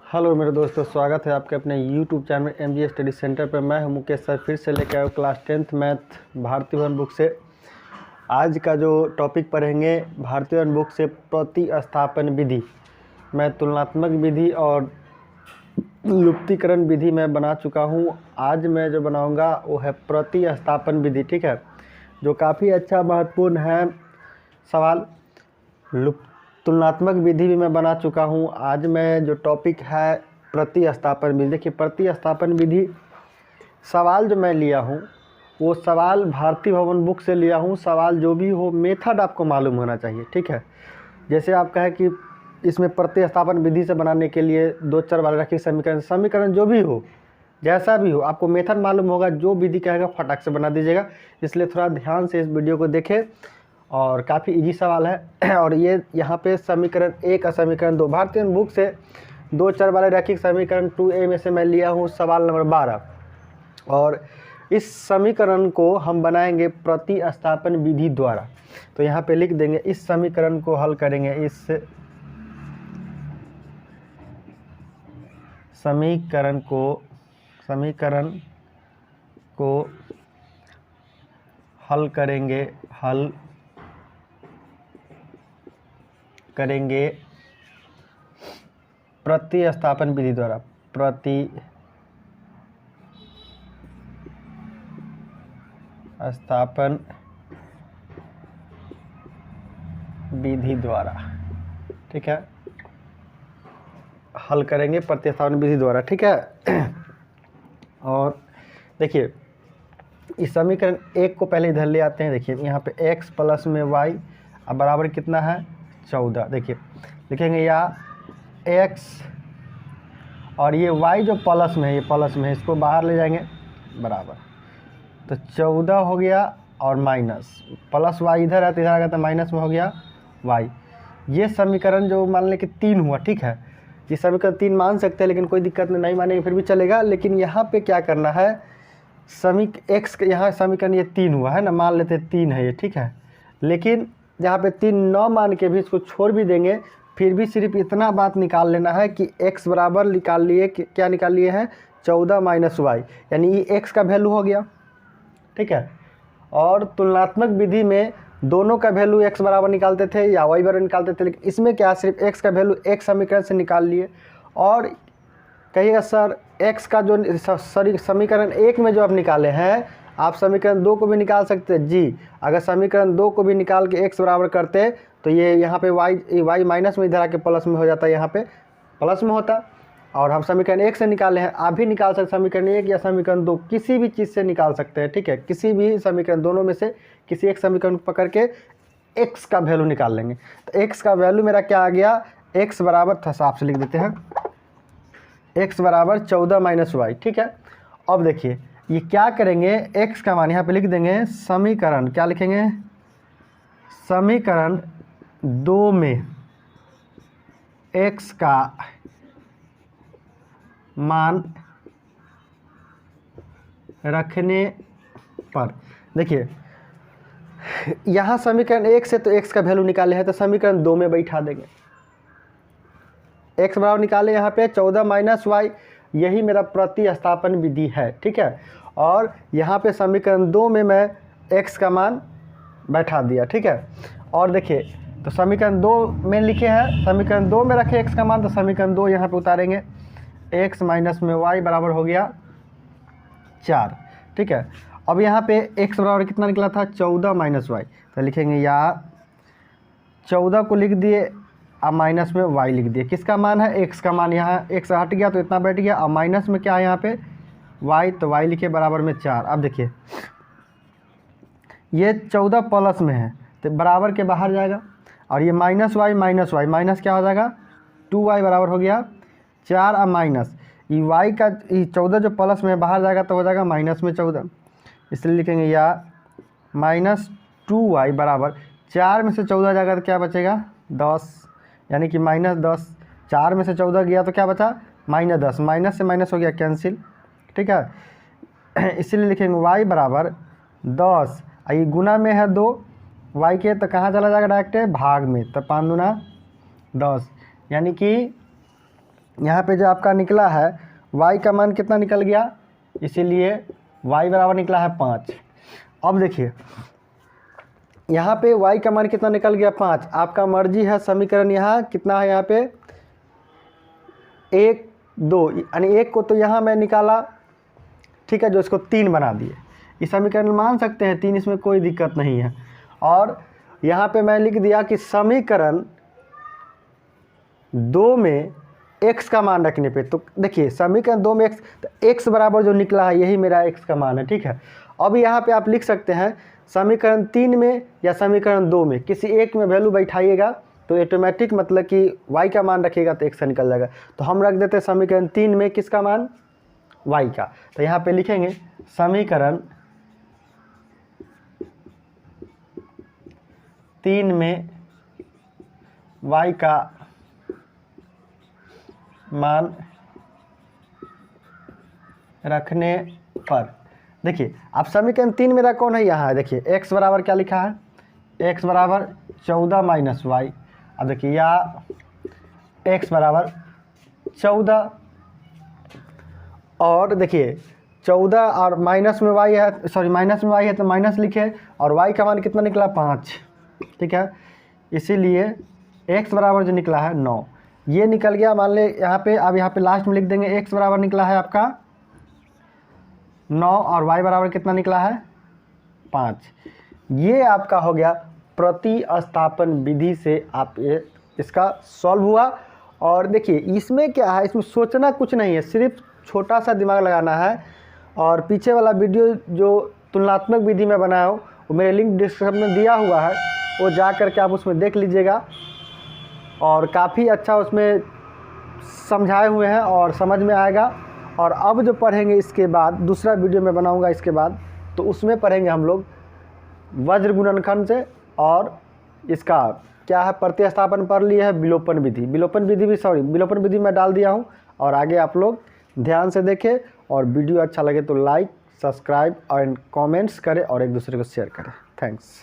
Hello मेरे दोस्तों, स्वागत है आपके अपने YouTube channel MG study centre पर। मैं हूं मुकेश सर, फिर से लेकर आया क्लास 10th मैथ भारतीय वन बुक से। आज का जो टॉपिक पढ़ेंगे भारतीय वन बुक से प्रतिस्थापन विधि। मैं तुलनात्मक विधि और लुप्तीकरण विधि में बना चुका हूं। आज मैं जो बनाऊंगा वो है प्रतिस्थापन विधि, ठीक है, जो काफ़ी अच्छा महत्वपूर्ण है सवाल। तुलनात्मक विधि भी मैं बना चुका हूं। आज मैं जो टॉपिक है प्रतिस्थापन विधि। देखिए, प्रतिस्थापन विधि सवाल जो मैं लिया हूं वो सवाल भारतीय भवन बुक से लिया हूं। सवाल जो भी हो, मेथड आपको मालूम होना चाहिए, ठीक है। जैसे आप कहें कि इसमें प्रतिस्थापन विधि से बनाने के लिए दो चर वाले रैखिक समीकरण जो भी हो, जैसा भी हो, आपको मेथड मालूम होगा। जो विधि कहेगा फटाक से बना दीजिएगा। इसलिए थोड़ा ध्यान से इस वीडियो को देखें और काफ़ी इजी सवाल है। और ये यहाँ पे समीकरण 1 और समीकरण 2 भारतीय बुक से दो चर वाले रैखिक समीकरण 2A में से मैं लिया हूँ सवाल नंबर 12। और इस समीकरण को हम बनाएंगे प्रतिस्थापन विधि द्वारा। तो यहाँ पे लिख देंगे, इस समीकरण को हल करेंगे। इस समीकरण को हल करेंगे प्रतिस्थापन विधि द्वारा। प्रतिस्थापन विधि द्वारा, ठीक है, हल करेंगे प्रतिस्थापन विधि द्वारा, ठीक है। और देखिए, इस समीकरण 1 को पहले इधर ले आते हैं। देखिए यहाँ पे x प्लस में y अब बराबर कितना है 14। देखिए लिखेंगे या x और ये y जो प्लस में है, ये प्लस में है, इसको बाहर ले जाएंगे बराबर। तो 14 हो गया और माइनस प्लस y इधर है तो इधर आ गया, तो माइनस में हो गया y। ये समीकरण जो मान लें कि 3 हुआ, ठीक है। ये समीकरण 3 मान सकते हैं, लेकिन कोई दिक्कत नहीं मानेंगे फिर भी चलेगा। लेकिन यहाँ पे क्या करना है, x यहाँ समीकरण ये 3 हुआ है ना, मान लेते 3 है ये, ठीक है। लेकिन यहाँ पे 3 न मान के भी इसको छोड़ भी देंगे, फिर भी सिर्फ इतना बात निकाल लेना है कि x बराबर निकाल लिए, क्या निकाल लिए हैं 14 माइनस y, यानी ये x का वैल्यू हो गया, ठीक है। और तुलनात्मक विधि में दोनों का वैल्यू x बराबर निकालते थे या y बराबर निकालते थे, लेकिन इसमें क्या सिर्फ x का वैल्यू एक समीकरण से निकाल लिए। और कहिएगा सर x का जो समीकरण 1 में जो आप निकाले हैं, आप समीकरण 2 को भी निकाल सकते हैं जी। अगर समीकरण 2 को भी निकाल के x बराबर करते तो ये यहाँ पे y माइनस में इधर आके प्लस में हो जाता, यहाँ पे प्लस में होता। और हम समीकरण 1 से निकाले हैं, आप भी निकाल सकते, समीकरण 1 या समीकरण 2 किसी भी चीज़ से निकाल सकते हैं, ठीक है। किसी भी समीकरण दोनों में से किसी एक समीकरण को पकड़ के x का वैल्यू निकाल लेंगे। तो x का वैल्यू मेरा क्या आ गया, x बराबर था, साफ से लिख देते हैं, x बराबर 14 माइनस y, ठीक है। अब देखिए ये क्या करेंगे, x का मान यहाँ पे लिख देंगे, समीकरण क्या लिखेंगे, समीकरण 2 में x का मान रखने पर, देखिए यहाँ समीकरण 1 से तो x का वैल्यू निकाले हैं, तो समीकरण 2 में बैठा देंगे। x बराबर निकाले यहाँ पे 14 माइनस y, यही मेरा प्रतिस्थापन विधि है, ठीक है। और यहाँ पे समीकरण 2 में मैं x का मान बैठा दिया, ठीक है। और देखिए, तो समीकरण 2 में लिखे हैं, समीकरण 2 में रखे x का मान, तो समीकरण 2 यहाँ पे उतारेंगे, x माइनस में y बराबर हो गया 4, ठीक है। अब यहाँ पे x बराबर कितना निकला था 14 माइनस y, तो लिखेंगे या 14 को लिख दिए अब माइनस में y लिख दिए। किसका मान है, x का मान। यहाँ x हट गया तो इतना बैठ गया, अब माइनस में क्या है यहाँ पे y, तो y लिखे बराबर में 4। अब देखिए ये 14 प्लस में है तो बराबर के बाहर जाएगा, और ये माइनस y माइनस क्या हो जाएगा 2y बराबर हो गया 4। अब माइनस ये y का, ये 14 जो प्लस में बाहर जाएगा तो हो जाएगा माइनस में 14, इसलिए लिखेंगे या माइनस 2y बराबर 4 में से 14 जाएगा तो क्या बचेगा 10, यानी कि माइनस 10। 4 में से 14 गया तो क्या बचा माइनस 10, माइनस से माइनस हो गया कैंसिल, ठीक है। इसीलिए लिखेंगे y बराबर 10, ये गुना में है 2 y के, तो कहाँ चला जाएगा डायरेक्ट भाग में, तो 5 दूना 10, यानी कि यहाँ पे जो आपका निकला है y का मान कितना निकल गया, इसीलिए y बराबर निकला है 5। अब देखिए यहाँ पे y का मान कितना निकल गया 5, आपका मर्जी है। समीकरण यहाँ कितना है, यहाँ पे 1 2, यानी 1 को तो यहाँ मैं निकाला, ठीक है, जो इसको 3 बना दिए। इस समीकरण मान सकते हैं 3, इसमें कोई दिक्कत नहीं है। और यहाँ पे मैं लिख दिया कि समीकरण 2 में x का मान रखने पे, तो देखिए समीकरण 2 में x, तो x बराबर जो निकला है यही मेरा x का मान है, ठीक है। अब यहाँ पे आप लिख सकते हैं समीकरण 3 में या समीकरण 2 में किसी एक में वैल्यू बैठाइएगा तो ऑटोमेटिक मतलब कि y का मान रखिएगा तो x निकल जाएगा। तो हम रख देते हैं समीकरण 3 में किसका मान, y का। तो यहाँ पे लिखेंगे समीकरण 3 में y का मान रखने पर, देखिए आप समीकरण 3 मेरा कौन है, यहाँ है, देखिए x बराबर क्या लिखा है, x बराबर 14 माइनस वाई। अब देखिए या x बराबर 14, और देखिए 14 और माइनस में y है, सॉरी माइनस में y है तो माइनस लिखे, और y का मान कितना निकला 5, ठीक है। इसीलिए x बराबर जो निकला है 9, ये निकल गया। मान ले यहाँ पे, अब यहाँ पे लास्ट में लिख देंगे x बराबर निकला है आपका 9 और y बराबर कितना निकला है 5। ये आपका हो गया प्रतिस्थापन विधि से आप ये इसका सॉल्व हुआ। और देखिए इसमें क्या है, इसमें सोचना कुछ नहीं है, सिर्फ छोटा सा दिमाग लगाना है। और पीछे वाला वीडियो जो तुलनात्मक विधि में बनाया हो वो मेरे लिंक डिस्क्रिप्शन में दिया हुआ है, वो जा कर के आप उसमें देख लीजिएगा। और काफ़ी अच्छा उसमें समझाए हुए हैं और समझ में आएगा। और अब जो पढ़ेंगे इसके बाद, दूसरा वीडियो में बनाऊंगा इसके बाद, तो उसमें पढ़ेंगे हम लोग वज्र गुणनखंड से, और इसका क्या है प्रतिस्थापन पढ़ लिया है, विलोपन विधि। विलोपन विधि मैं डाल दिया हूँ। और आगे आप लोग ध्यान से देखें, और वीडियो अच्छा लगे तो लाइक, सब्सक्राइब और कमेंट्स करें और एक दूसरे को शेयर करें। थैंक्स।